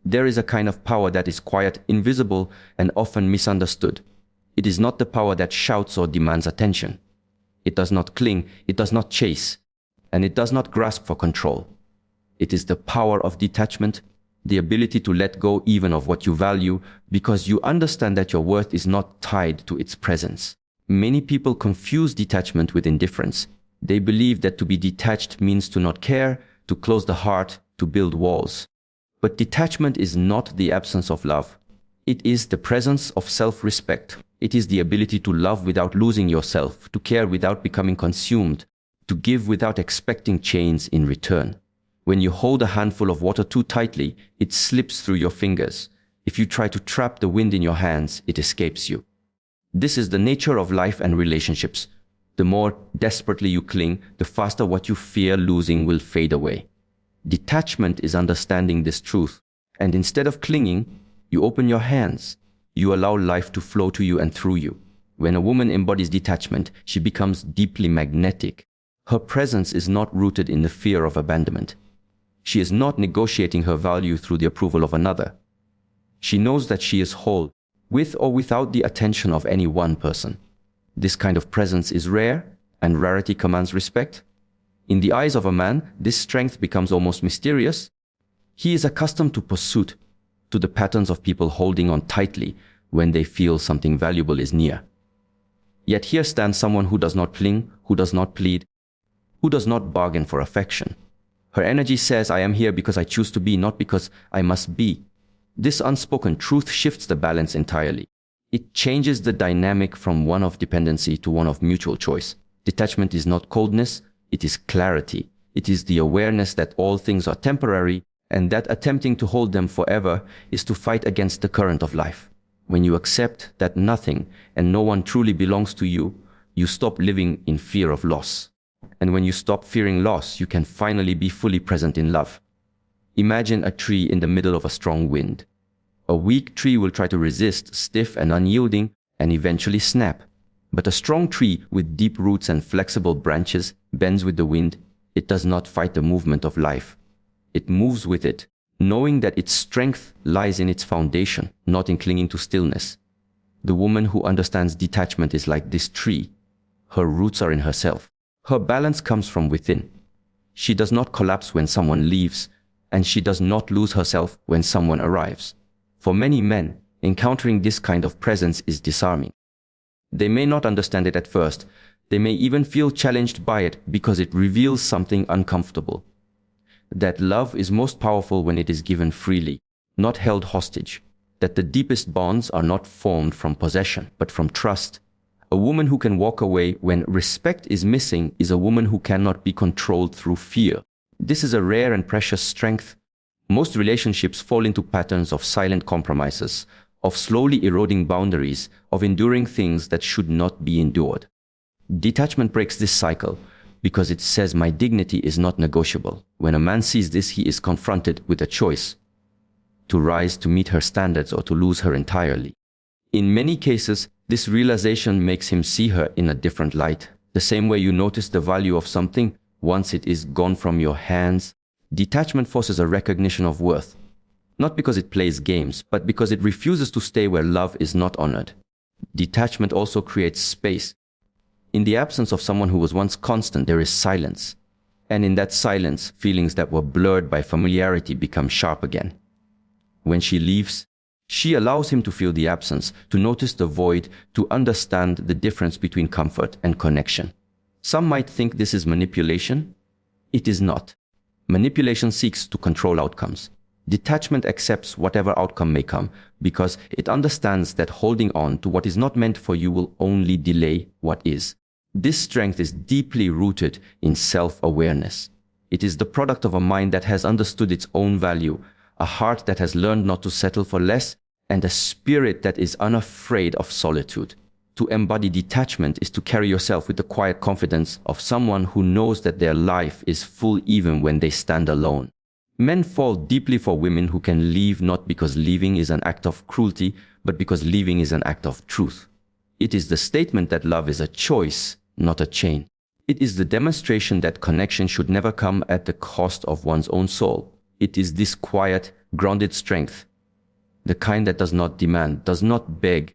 There is a kind of power that is quiet, invisible, and often misunderstood. It is not the power that shouts or demands attention. It does not cling, it does not chase, and it does not grasp for control. It is the power of detachment, the ability to let go even of what you value, because you understand that your worth is not tied to its presence. Many people confuse detachment with indifference. They believe that to be detached means to not care, to close the heart, to build walls. But detachment is not the absence of love. It is the presence of self-respect. It is the ability to love without losing yourself, to care without becoming consumed, to give without expecting change in return. When you hold a handful of water too tightly, it slips through your fingers. If you try to trap the wind in your hands, it escapes you. This is the nature of life and relationships. The more desperately you cling, the faster what you fear losing will fade away. Detachment is understanding this truth, and instead of clinging, you open your hands. You allow life to flow to you and through you. When a woman embodies detachment, she becomes deeply magnetic. Her presence is not rooted in the fear of abandonment. She is not negotiating her value through the approval of another. She knows that she is whole, with or without the attention of any one person. This kind of presence is rare, and rarity commands respect. In the eyes of a man, this strength becomes almost mysterious. He is accustomed to pursuit, to the patterns of people holding on tightly when they feel something valuable is near. Yet here stands someone who does not cling, who does not plead, who does not bargain for affection. Her energy says, I am here because I choose to be, not because I must be. This unspoken truth shifts the balance entirely. It changes the dynamic from one of dependency to one of mutual choice. Detachment is not coldness, it is clarity. It is the awareness that all things are temporary, and that attempting to hold them forever is to fight against the current of life. When you accept that nothing and no one truly belongs to you, you stop living in fear of loss. And when you stop fearing loss, you can finally be fully present in love. Imagine a tree in the middle of a strong wind. A weak tree will try to resist, stiff and unyielding, and eventually snap. But a strong tree with deep roots and flexible branches bends with the wind. It does not fight the movement of life. It moves with it, knowing that its strength lies in its foundation, not in clinging to stillness. The woman who understands detachment is like this tree. Her roots are in herself. Her balance comes from within. She does not collapse when someone leaves, and she does not lose herself when someone arrives. For many men, encountering this kind of presence is disarming. They may not understand it at first. They may even feel challenged by it because it reveals something uncomfortable. That love is most powerful when it is given freely, not held hostage. That the deepest bonds are not formed from possession, but from trust. A woman who can walk away when respect is missing is a woman who cannot be controlled through fear. This is a rare and precious strength. Most relationships fall into patterns of silent compromises, of slowly eroding boundaries, of enduring things that should not be endured. Detachment breaks this cycle because it says my dignity is not negotiable. When a man sees this, he is confronted with a choice: to rise to meet her standards or to lose her entirely. In many cases, this realization makes him see her in a different light. The same way you notice the value of something once it is gone from your hands, detachment forces a recognition of worth. Not because it plays games, but because it refuses to stay where love is not honored. Detachment also creates space. In the absence of someone who was once constant, there is silence. And in that silence, feelings that were blurred by familiarity become sharp again. When she leaves, she allows him to feel the absence, to notice the void, to understand the difference between comfort and connection. Some might think this is manipulation. It is not. Manipulation seeks to control outcomes. Detachment accepts whatever outcome may come because it understands that holding on to what is not meant for you will only delay what is. This strength is deeply rooted in self-awareness. It is the product of a mind that has understood its own value, a heart that has learned not to settle for less, and a spirit that is unafraid of solitude. To embody detachment is to carry yourself with the quiet confidence of someone who knows that their life is full even when they stand alone. Men fall deeply for women who can leave not because leaving is an act of cruelty, but because leaving is an act of truth. It is the statement that love is a choice, not a chain. It is the demonstration that connection should never come at the cost of one's own soul. It is this quiet, grounded strength, the kind that does not demand, does not beg,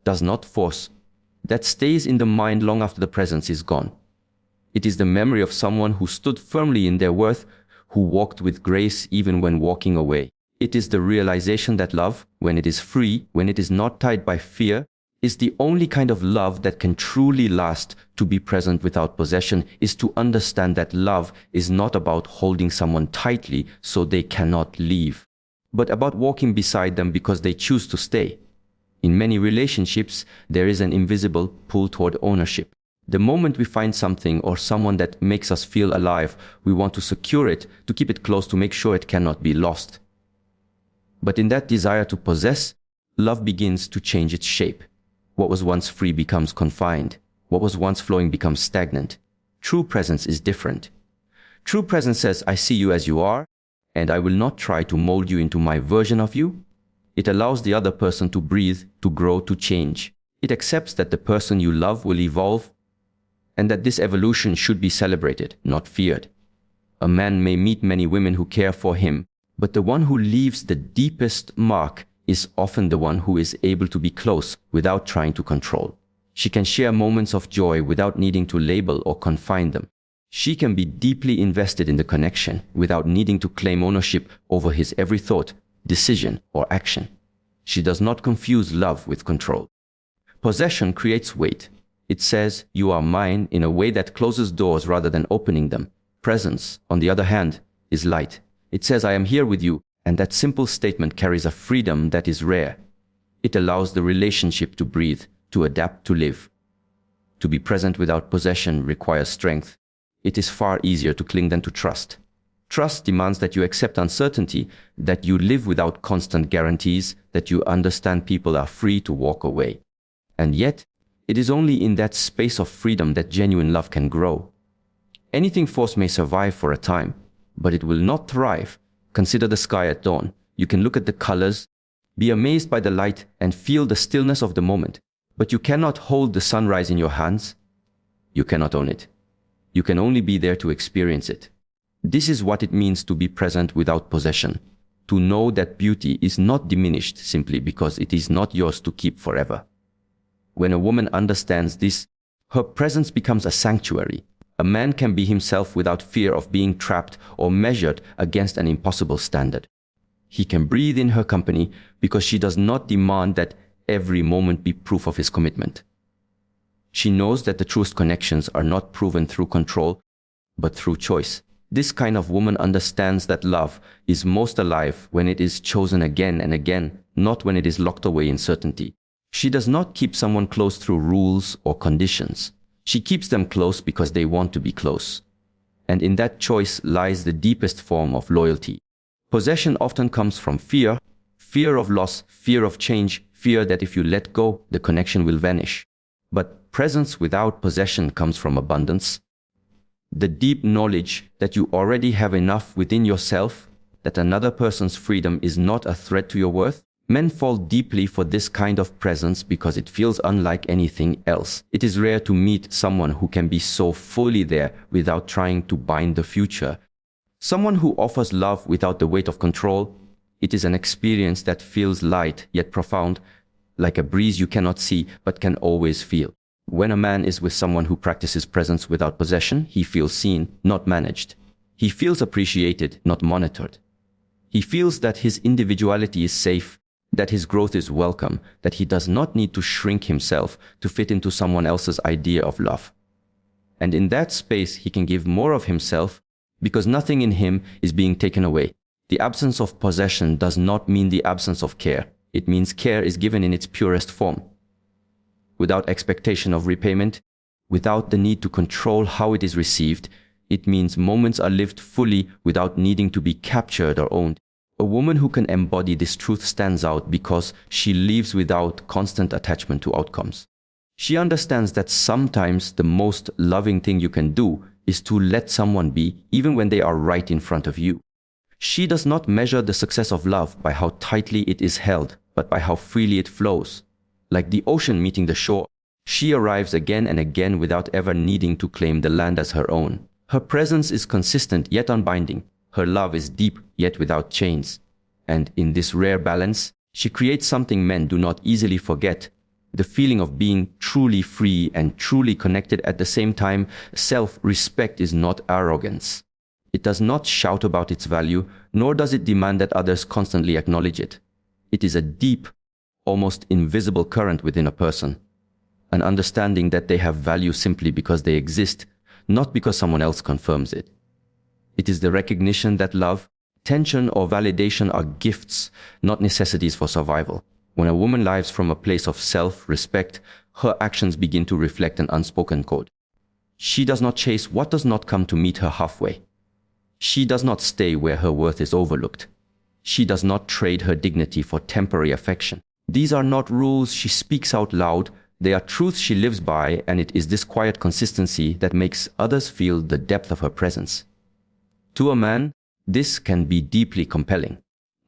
does not force, that stays in the mind long after the presence is gone. It is the memory of someone who stood firmly in their worth, who walked with grace even when walking away. It is the realization that love, when it is free, when it is not tied by fear, is the only kind of love that can truly last. To be present without possession is to understand that love is not about holding someone tightly so they cannot leave, but about walking beside them because they choose to stay. In many relationships, there is an invisible pull toward ownership. The moment we find something or someone that makes us feel alive, we want to secure it, to keep it close, to make sure it cannot be lost. But in that desire to possess, love begins to change its shape. What was once free becomes confined. What was once flowing becomes stagnant. True presence is different. True presence says, I see you as you are, and I will not try to mold you into my version of you. It allows the other person to breathe, to grow, to change. It accepts that the person you love will evolve, and that this evolution should be celebrated, not feared. A man may meet many women who care for him, but the one who leaves the deepest mark is often the one who is able to be close without trying to control. She can share moments of joy without needing to label or confine them. She can be deeply invested in the connection without needing to claim ownership over his every thought, decision, or action. She does not confuse love with control. Possession creates weight. It says, you are mine, in a way that closes doors rather than opening them. Presence, on the other hand, is light. It says, I am here with you, and that simple statement carries a freedom that is rare. It allows the relationship to breathe, to adapt, to live. To be present without possession requires strength. It is far easier to cling than to trust. Trust demands that you accept uncertainty, that you live without constant guarantees, that you understand people are free to walk away. And yet, it is only in that space of freedom that genuine love can grow. Anything forced may survive for a time, but it will not thrive. Consider the sky at dawn. You can look at the colors, be amazed by the light, and feel the stillness of the moment. But you cannot hold the sunrise in your hands. You cannot own it. You can only be there to experience it. This is what it means to be present without possession. To know that beauty is not diminished simply because it is not yours to keep forever. When a woman understands this, her presence becomes a sanctuary. A man can be himself without fear of being trapped or measured against an impossible standard. He can breathe in her company because she does not demand that every moment be proof of his commitment. She knows that the truest connections are not proven through control, but through choice. This kind of woman understands that love is most alive when it is chosen again and again, not when it is locked away in certainty. She does not keep someone close through rules or conditions. She keeps them close because they want to be close. And in that choice lies the deepest form of loyalty. Possession often comes from fear, fear of loss, fear of change, fear that if you let go, the connection will vanish. But presence without possession comes from abundance. The deep knowledge that you already have enough within yourself, that another person's freedom is not a threat to your worth. Men fall deeply for this kind of presence because it feels unlike anything else. It is rare to meet someone who can be so fully there without trying to bind the future. Someone who offers love without the weight of control. It is an experience that feels light yet profound, like a breeze you cannot see but can always feel. When a man is with someone who practices presence without possession, he feels seen, not managed. He feels appreciated, not monitored. He feels that his individuality is safe, that his growth is welcome, that he does not need to shrink himself to fit into someone else's idea of love. And in that space, he can give more of himself because nothing in him is being taken away. The absence of possession does not mean the absence of care. It means care is given in its purest form, without expectation of repayment, without the need to control how it is received. It means moments are lived fully without needing to be captured or owned. A woman who can embody this truth stands out because she lives without constant attachment to outcomes. She understands that sometimes the most loving thing you can do is to let someone be, even when they are right in front of you. She does not measure the success of love by how tightly it is held, but by how freely it flows. Like the ocean meeting the shore, she arrives again and again without ever needing to claim the land as her own. Her presence is consistent yet unbinding. Her love is deep yet without chains. And in this rare balance, she creates something men do not easily forget: the feeling of being truly free and truly connected at the same time. Self-respect is not arrogance. It does not shout about its value, nor does it demand that others constantly acknowledge it. It is a deep, almost invisible current within a person, an understanding that they have value simply because they exist, not because someone else confirms it. It is the recognition that love, attention, or validation are gifts, not necessities for survival. When a woman lives from a place of self-respect, her actions begin to reflect an unspoken code. She does not chase what does not come to meet her halfway. She does not stay where her worth is overlooked. She does not trade her dignity for temporary affection. These are not rules she speaks out loud. They are truths she lives by, and it is this quiet consistency that makes others feel the depth of her presence. To a man, this can be deeply compelling,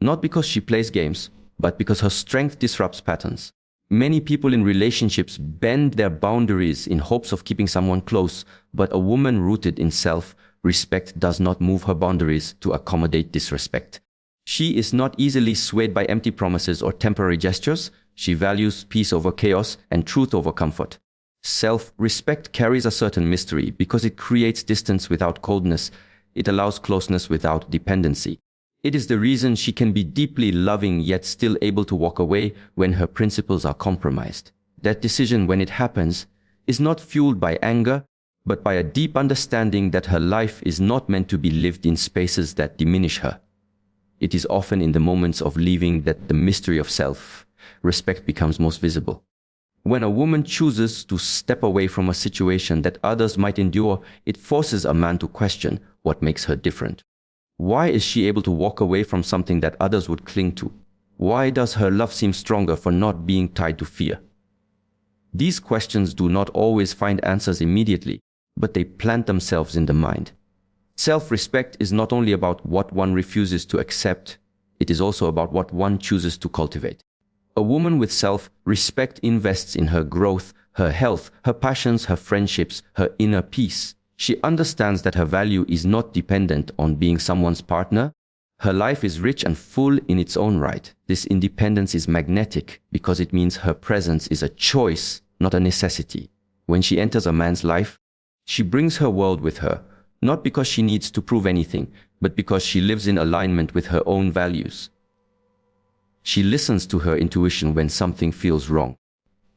not because she plays games, but because her strength disrupts patterns. Many people in relationships bend their boundaries in hopes of keeping someone close, but a woman rooted in self-respect does not move her boundaries to accommodate disrespect. She is not easily swayed by empty promises or temporary gestures. She values peace over chaos and truth over comfort. Self-respect carries a certain mystery because it creates distance without coldness. It allows closeness without dependency. It is the reason she can be deeply loving yet still able to walk away when her principles are compromised. That decision, when it happens, is not fueled by anger, but by a deep understanding that her life is not meant to be lived in spaces that diminish her. It is often in the moments of leaving that the mystery of self-respect becomes most visible. When a woman chooses to step away from a situation that others might endure, it forces a man to question what makes her different. Why is she able to walk away from something that others would cling to? Why does her love seem stronger for not being tied to fear? These questions do not always find answers immediately, but they plant themselves in the mind. Self-respect is not only about what one refuses to accept, it is also about what one chooses to cultivate. A woman with self-respect invests in her growth, her health, her passions, her friendships, her inner peace. She understands that her value is not dependent on being someone's partner. Her life is rich and full in its own right. This independence is magnetic because it means her presence is a choice, not a necessity. When she enters a man's life, she brings her world with her, not because she needs to prove anything, but because she lives in alignment with her own values. She listens to her intuition when something feels wrong.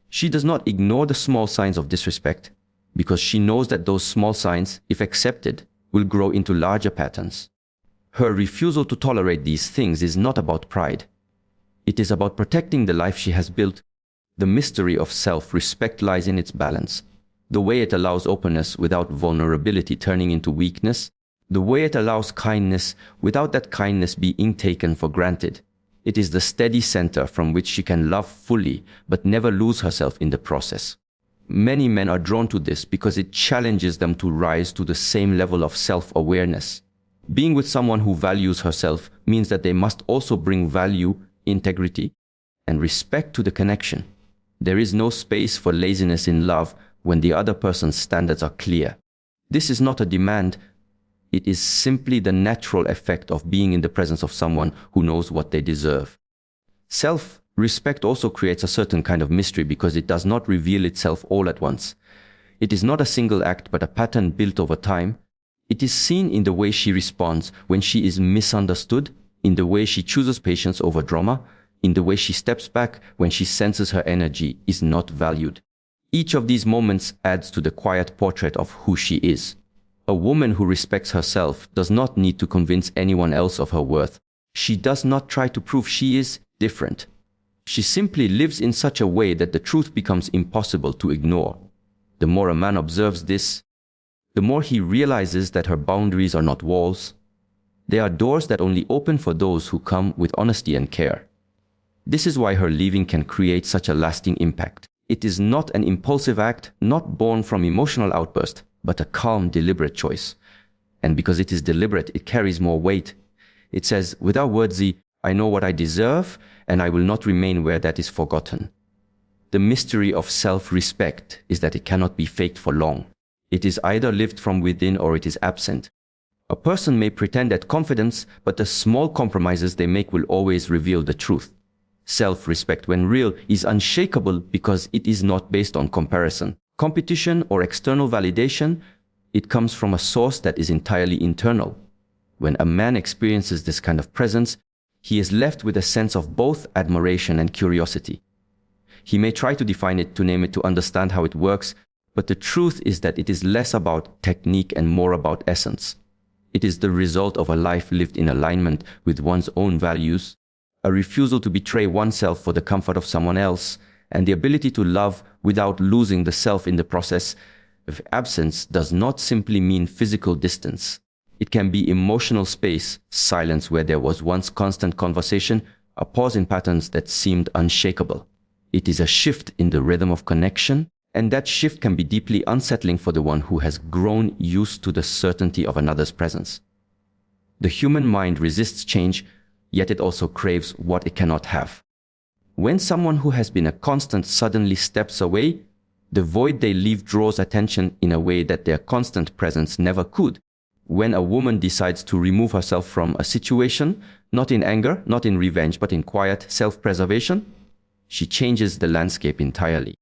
She does not ignore the small signs of disrespect, because she knows that those small signs, if accepted, will grow into larger patterns. Her refusal to tolerate these things is not about pride. It is about protecting the life she has built. The mystery of self-respect lies in its balance, the way it allows openness without vulnerability turning into weakness, the way it allows kindness without that kindness being taken for granted. It is the steady center from which she can love fully but never lose herself in the process. Many men are drawn to this because it challenges them to rise to the same level of self-awareness. Being with someone who values herself means that they must also bring value, integrity, and respect to the connection. There is no space for laziness in love when the other person's standards are clear. This is not a demand. It is simply the natural effect of being in the presence of someone who knows what they deserve. Self-respect also creates a certain kind of mystery because it does not reveal itself all at once. It is not a single act but a pattern built over time. It is seen in the way she responds when she is misunderstood, in the way she chooses patience over drama, in the way she steps back when she senses her energy is not valued. Each of these moments adds to the quiet portrait of who she is. A woman who respects herself does not need to convince anyone else of her worth. She does not try to prove she is different. She simply lives in such a way that the truth becomes impossible to ignore. The more a man observes this, the more he realizes that her boundaries are not walls. They are doors that only open for those who come with honesty and care. This is why her leaving can create such a lasting impact. It is not an impulsive act, not born from emotional outburst, but a calm, deliberate choice. And because it is deliberate, it carries more weight. It says, without words, I know what I deserve, and I will not remain where that is forgotten. The mystery of self-respect is that it cannot be faked for long. It is either lived from within or it is absent. A person may pretend at confidence, but the small compromises they make will always reveal the truth. Self-respect, when real, is unshakable because it is not based on comparison, competition, or external validation. It comes from a source that is entirely internal. When a man experiences this kind of presence, he is left with a sense of both admiration and curiosity. He may try to define it, to name it, to understand how it works, but the truth is that it is less about technique and more about essence. It is the result of a life lived in alignment with one's own values, a refusal to betray oneself for the comfort of someone else, and the ability to love without losing the self in the process. If absence does not simply mean physical distance. It can be emotional space, silence where there was once constant conversation, a pause in patterns that seemed unshakable. It is a shift in the rhythm of connection, and that shift can be deeply unsettling for the one who has grown used to the certainty of another's presence. The human mind resists change, yet it also craves what it cannot have. When someone who has been a constant suddenly steps away, the void they leave draws attention in a way that their constant presence never could. When a woman decides to remove herself from a situation, not in anger, not in revenge, but in quiet self-preservation, she changes the landscape entirely.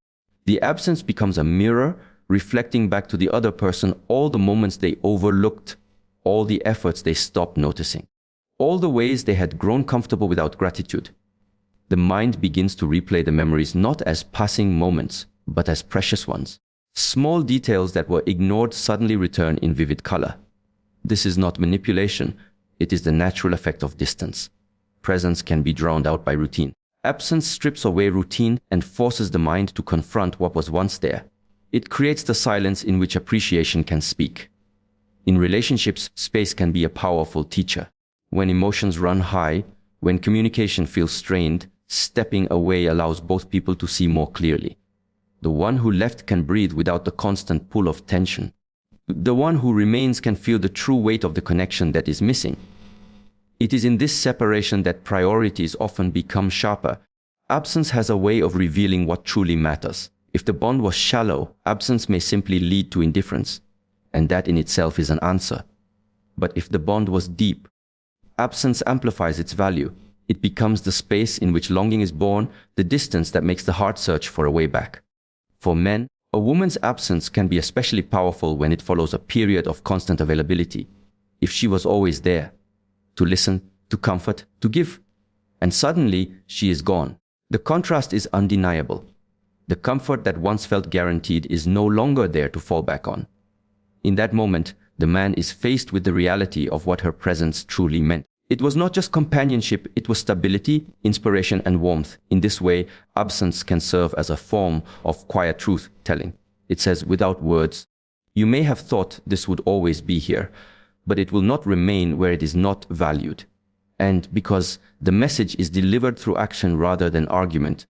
The absence becomes a mirror, reflecting back to the other person all the moments they overlooked, all the efforts they stopped noticing, all the ways they had grown comfortable without gratitude. The mind begins to replay the memories not as passing moments, but as precious ones. Small details that were ignored suddenly return in vivid color. This is not manipulation, it is the natural effect of distance. Presence can be drowned out by routine. Absence strips away routine and forces the mind to confront what was once there. It creates the silence in which appreciation can speak. In relationships, space can be a powerful teacher. When emotions run high, when communication feels strained, stepping away allows both people to see more clearly. The one who left can breathe without the constant pull of tension. The one who remains can feel the true weight of the connection that is missing. It is in this separation that priorities often become sharper. Absence has a way of revealing what truly matters. If the bond was shallow, absence may simply lead to indifference, and that in itself is an answer. But if the bond was deep, absence amplifies its value. It becomes the space in which longing is born, the distance that makes the heart search for a way back. For men, a woman's absence can be especially powerful when it follows a period of constant availability. If she was always there, to listen, to comfort, to give, and suddenly she is gone. The contrast is undeniable. The comfort that once felt guaranteed is no longer there to fall back on. In that moment, the man is faced with the reality of what her presence truly meant. It was not just companionship, it was stability, inspiration, and warmth. In this way, absence can serve as a form of quiet truth-telling. It says, without words, you may have thought this would always be here, but it will not remain where it is not valued. And because the message is delivered through action rather than argument,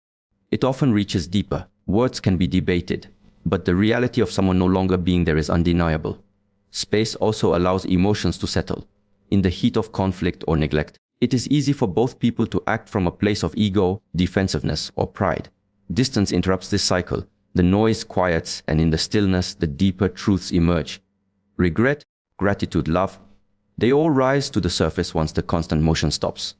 it often reaches deeper. Words can be debated, but the reality of someone no longer being there is undeniable. Space also allows emotions to settle. In the heat of conflict or neglect, it is easy for both people to act from a place of ego, defensiveness, or pride. Distance interrupts this cycle. The noise quiets, and in the stillness, the deeper truths emerge. Regret, gratitude, love, they all rise to the surface once the constant motion stops.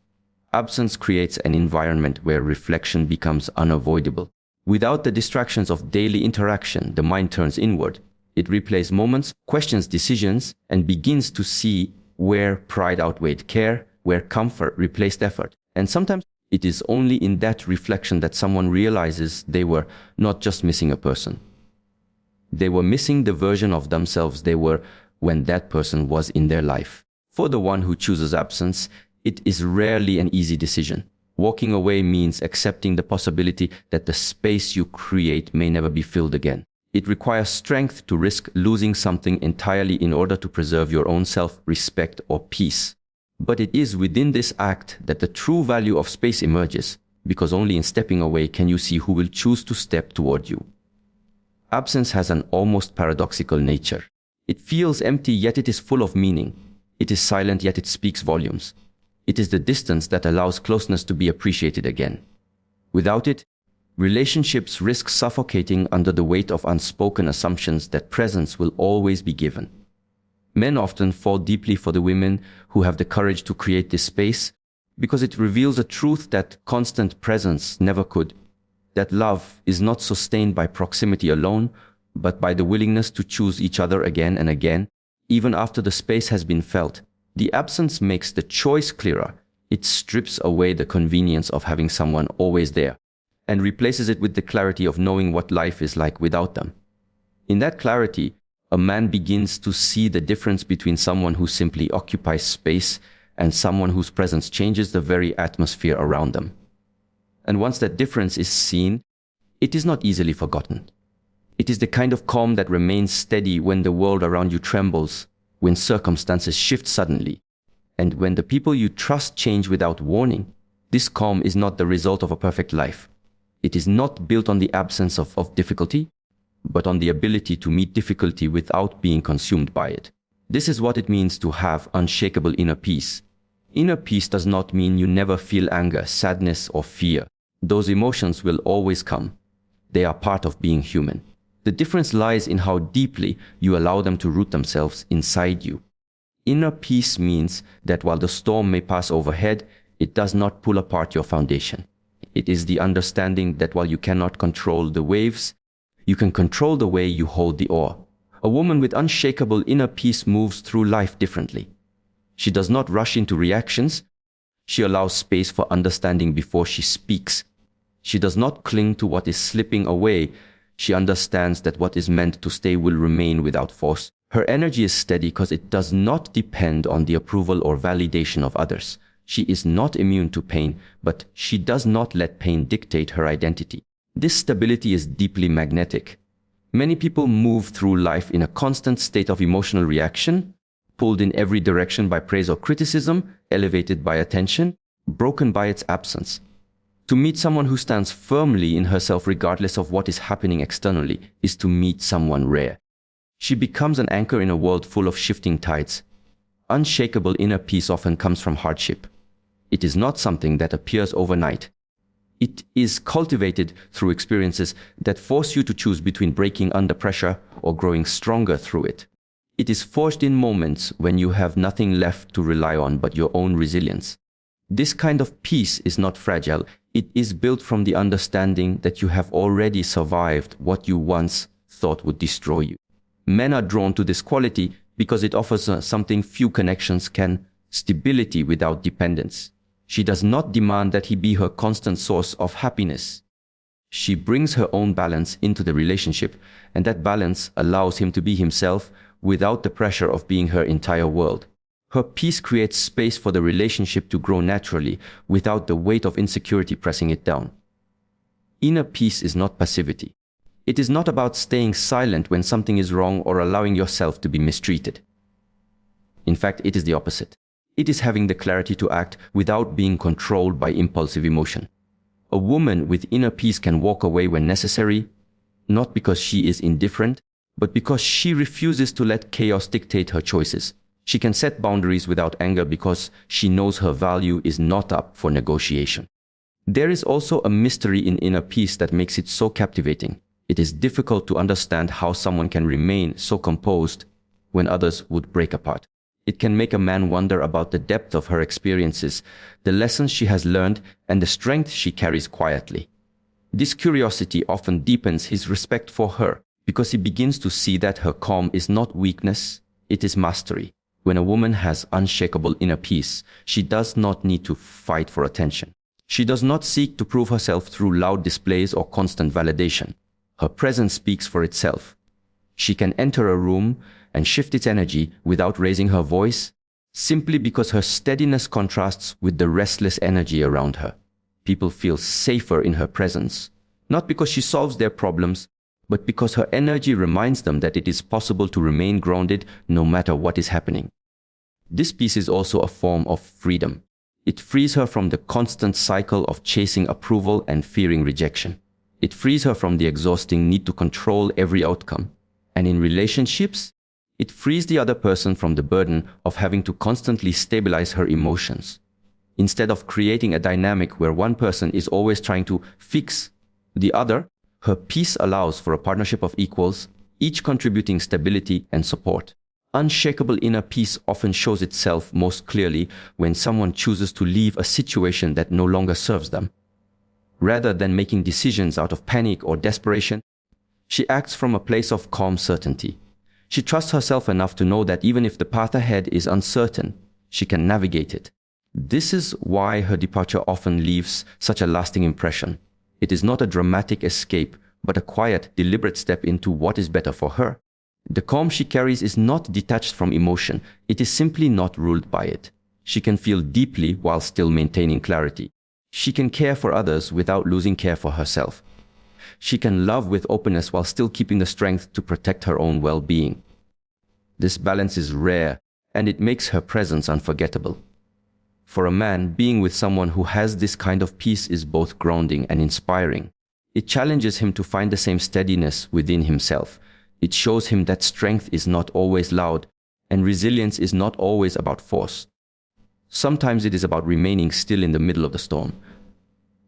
Absence creates an environment where reflection becomes unavoidable. Without the distractions of daily interaction, the mind turns inward. It replays moments, questions decisions, and begins to see where pride outweighed care, where comfort replaced effort. And sometimes it is only in that reflection that someone realizes they were not just missing a person. They were missing the version of themselves they were when that person was in their life. For the one who chooses absence, it is rarely an easy decision. Walking away means accepting the possibility that the space you create may never be filled again. It requires strength to risk losing something entirely in order to preserve your own self-respect or peace. But it is within this act that the true value of space emerges, because only in stepping away can you see who will choose to step toward you. Absence has an almost paradoxical nature. It feels empty, yet it is full of meaning. It is silent, yet it speaks volumes. It is the distance that allows closeness to be appreciated again. Without it, relationships risk suffocating under the weight of unspoken assumptions that presence will always be given. Men often fall deeply for the women who have the courage to create this space because it reveals a truth that constant presence never could. That love is not sustained by proximity alone, but by the willingness to choose each other again and again, even after the space has been felt. The absence makes the choice clearer. It strips away the convenience of having someone always there and replaces it with the clarity of knowing what life is like without them. In that clarity, a man begins to see the difference between someone who simply occupies space and someone whose presence changes the very atmosphere around them. And once that difference is seen, it is not easily forgotten. It is the kind of calm that remains steady when the world around you trembles, when circumstances shift suddenly, and when the people you trust change without warning. This calm is not the result of a perfect life. It is not built on the absence of difficulty, but on the ability to meet difficulty without being consumed by it. This is what it means to have unshakable inner peace. Inner peace does not mean you never feel anger, sadness, or fear. Those emotions will always come. They are part of being human. The difference lies in how deeply you allow them to root themselves inside you. Inner peace means that while the storm may pass overhead, it does not pull apart your foundation. It is the understanding that while you cannot control the waves, you can control the way you hold the oar. A woman with unshakable inner peace moves through life differently. She does not rush into reactions. She allows space for understanding before she speaks. She does not cling to what is slipping away. She understands that what is meant to stay will remain without force. Her energy is steady because it does not depend on the approval or validation of others. She is not immune to pain, but she does not let pain dictate her identity. This stability is deeply magnetic. Many people move through life in a constant state of emotional reaction, pulled in every direction by praise or criticism, elevated by attention, broken by its absence. To meet someone who stands firmly in herself regardless of what is happening externally is to meet someone rare. She becomes an anchor in a world full of shifting tides. Unshakable inner peace often comes from hardship. It is not something that appears overnight. It is cultivated through experiences that force you to choose between breaking under pressure or growing stronger through it. It is forged in moments when you have nothing left to rely on but your own resilience. This kind of peace is not fragile. It is built from the understanding that you have already survived what you once thought would destroy you. Men are drawn to this quality because it offers something few connections can: stability without dependence. She does not demand that he be her constant source of happiness. She brings her own balance into the relationship, and that balance allows him to be himself without the pressure of being her entire world. Her peace creates space for the relationship to grow naturally without the weight of insecurity pressing it down. Inner peace is not passivity. It is not about staying silent when something is wrong or allowing yourself to be mistreated. In fact, it is the opposite. It is having the clarity to act without being controlled by impulsive emotion. A woman with inner peace can walk away when necessary, not because she is indifferent, but because she refuses to let chaos dictate her choices. She can set boundaries without anger because she knows her value is not up for negotiation. There is also a mystery in inner peace that makes it so captivating. It is difficult to understand how someone can remain so composed when others would break apart. It can make a man wonder about the depth of her experiences, the lessons she has learned, and the strength she carries quietly. This curiosity often deepens his respect for her because he begins to see that her calm is not weakness, it is mastery. When a woman has unshakable inner peace, she does not need to fight for attention. She does not seek to prove herself through loud displays or constant validation. Her presence speaks for itself. She can enter a room and shift its energy without raising her voice, simply because her steadiness contrasts with the restless energy around her. People feel safer in her presence, not because she solves their problems, but because her energy reminds them that it is possible to remain grounded no matter what is happening. This peace is also a form of freedom. It frees her from the constant cycle of chasing approval and fearing rejection. It frees her from the exhausting need to control every outcome. And in relationships, it frees the other person from the burden of having to constantly stabilize her emotions. Instead of creating a dynamic where one person is always trying to fix the other, her peace allows for a partnership of equals, each contributing stability and support. Unshakable inner peace often shows itself most clearly when someone chooses to leave a situation that no longer serves them. Rather than making decisions out of panic or desperation, she acts from a place of calm certainty. She trusts herself enough to know that even if the path ahead is uncertain, she can navigate it. This is why her departure often leaves such a lasting impression. It is not a dramatic escape, but a quiet, deliberate step into what is better for her. The calm she carries is not detached from emotion. It is simply not ruled by it. She can feel deeply while still maintaining clarity. She can care for others without losing care for herself. She can love with openness while still keeping the strength to protect her own well-being. This balance is rare, and it makes her presence unforgettable. For a man, being with someone who has this kind of peace is both grounding and inspiring. It challenges him to find the same steadiness within himself. It shows him that strength is not always loud, and resilience is not always about force. Sometimes it is about remaining still in the middle of the storm.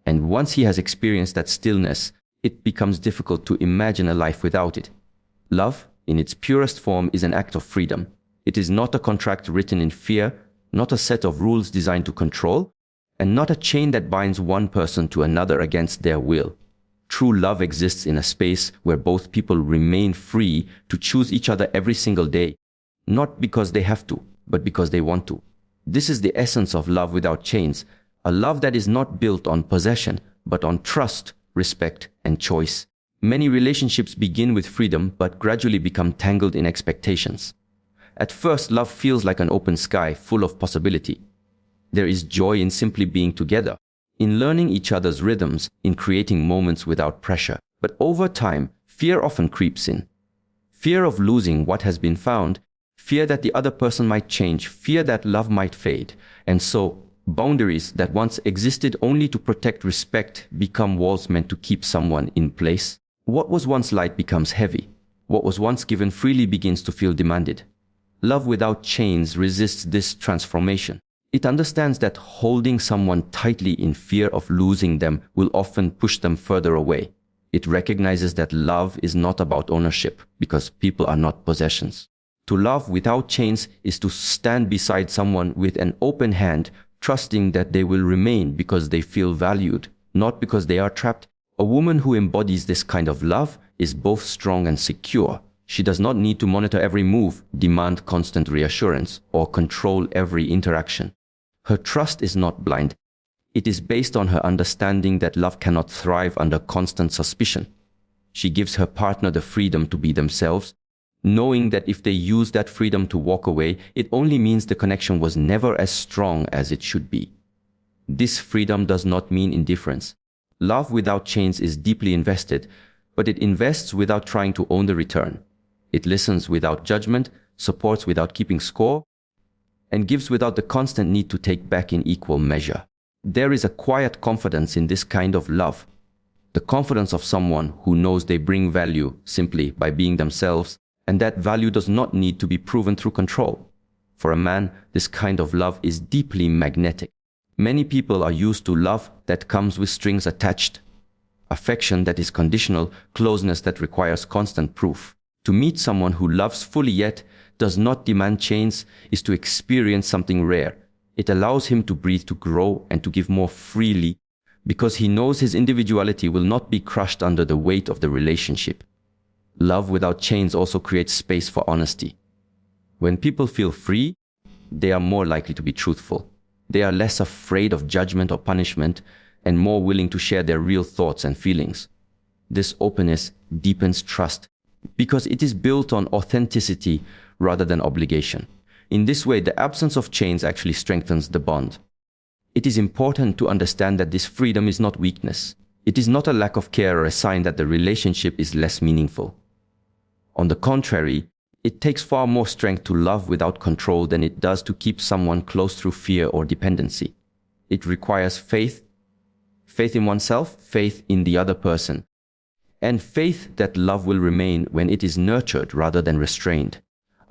And once he has experienced that stillness, it becomes difficult to imagine a life without it. Love, in its purest form, is an act of freedom. It is not a contract written in fear, not a set of rules designed to control, and not a chain that binds one person to another against their will. True love exists in a space where both people remain free to choose each other every single day, not because they have to, but because they want to. This is the essence of love without chains, a love that is not built on possession, but on trust, respect, and choice. Many relationships begin with freedom, but gradually become tangled in expectations. At first, love feels like an open sky full of possibility. There is joy in simply being together, in learning each other's rhythms, in creating moments without pressure. But over time, fear often creeps in. Fear of losing what has been found, fear that the other person might change, fear that love might fade. And so, boundaries that once existed only to protect respect become walls meant to keep someone in place. What was once light becomes heavy. What was once given freely begins to feel demanded. Love without chains resists this transformation. It understands that holding someone tightly in fear of losing them will often push them further away. It recognizes that love is not about ownership, because people are not possessions. To love without chains is to stand beside someone with an open hand, trusting that they will remain because they feel valued, not because they are trapped. A woman who embodies this kind of love is both strong and secure. She does not need to monitor every move, demand constant reassurance, or control every interaction. Her trust is not blind. It is based on her understanding that love cannot thrive under constant suspicion. She gives her partner the freedom to be themselves, knowing that if they use that freedom to walk away, it only means the connection was never as strong as it should be. This freedom does not mean indifference. Love without chains is deeply invested, but it invests without trying to own the return. It listens without judgment, supports without keeping score, and gives without the constant need to take back in equal measure. There is a quiet confidence in this kind of love. The confidence of someone who knows they bring value simply by being themselves, and that value does not need to be proven through control. For a man, this kind of love is deeply magnetic. Many people are used to love that comes with strings attached, affection that is conditional, closeness that requires constant proof. To meet someone who loves fully yet does not demand chains is to experience something rare. It allows him to breathe, to grow, and to give more freely, because he knows his individuality will not be crushed under the weight of the relationship. Love without chains also creates space for honesty. When people feel free, they are more likely to be truthful. They are less afraid of judgment or punishment, and more willing to share their real thoughts and feelings. This openness deepens trust, because it is built on authenticity rather than obligation. In this way, the absence of chains actually strengthens the bond. It is important to understand that this freedom is not weakness. It is not a lack of care or a sign that the relationship is less meaningful. On the contrary, it takes far more strength to love without control than it does to keep someone close through fear or dependency. It requires faith in oneself, faith in the other person, and faith that love will remain when it is nurtured rather than restrained.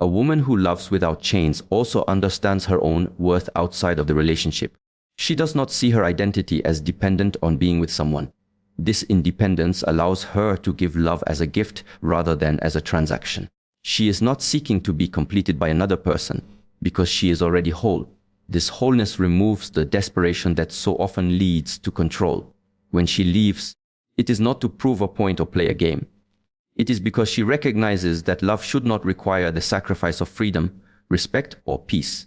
A woman who loves without chains also understands her own worth outside of the relationship. She does not see her identity as dependent on being with someone. This independence allows her to give love as a gift rather than as a transaction. She is not seeking to be completed by another person because she is already whole. This wholeness removes the desperation that so often leads to control. When she leaves, it is not to prove a point or play a game. It is because she recognizes that love should not require the sacrifice of freedom, respect, or peace.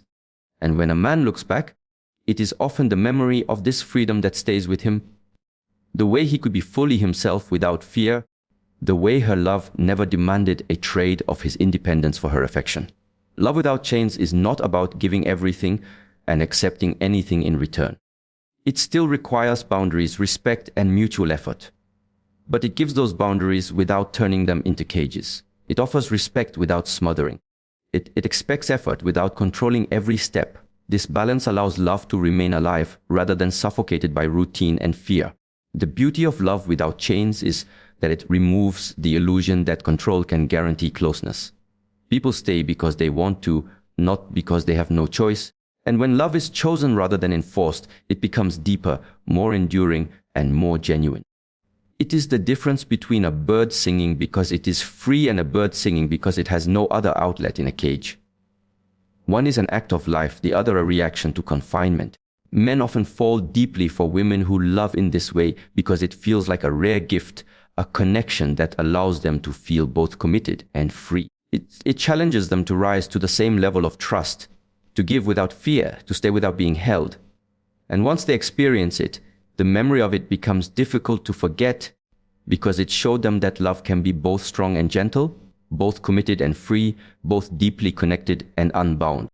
And when a man looks back, it is often the memory of this freedom that stays with him. The way he could be fully himself without fear, the way her love never demanded a trade of his independence for her affection. Love without chains is not about giving everything and accepting anything in return. It still requires boundaries, respect, and mutual effort. But it gives those boundaries without turning them into cages. It offers respect without smothering. It expects effort without controlling every step. This balance allows love to remain alive rather than suffocated by routine and fear. The beauty of love without chains is that it removes the illusion that control can guarantee closeness. People stay because they want to, not because they have no choice. And when love is chosen rather than enforced, it becomes deeper, more enduring, and more genuine. It is the difference between a bird singing because it is free and a bird singing because it has no other outlet in a cage. One is an act of life, the other a reaction to confinement. Men often fall deeply for women who love in this way because it feels like a rare gift, a connection that allows them to feel both committed and free. It challenges them to rise to the same level of trust, to give without fear, to stay without being held. And once they experience it, the memory of it becomes difficult to forget because it showed them that love can be both strong and gentle, both committed and free, both deeply connected and unbound.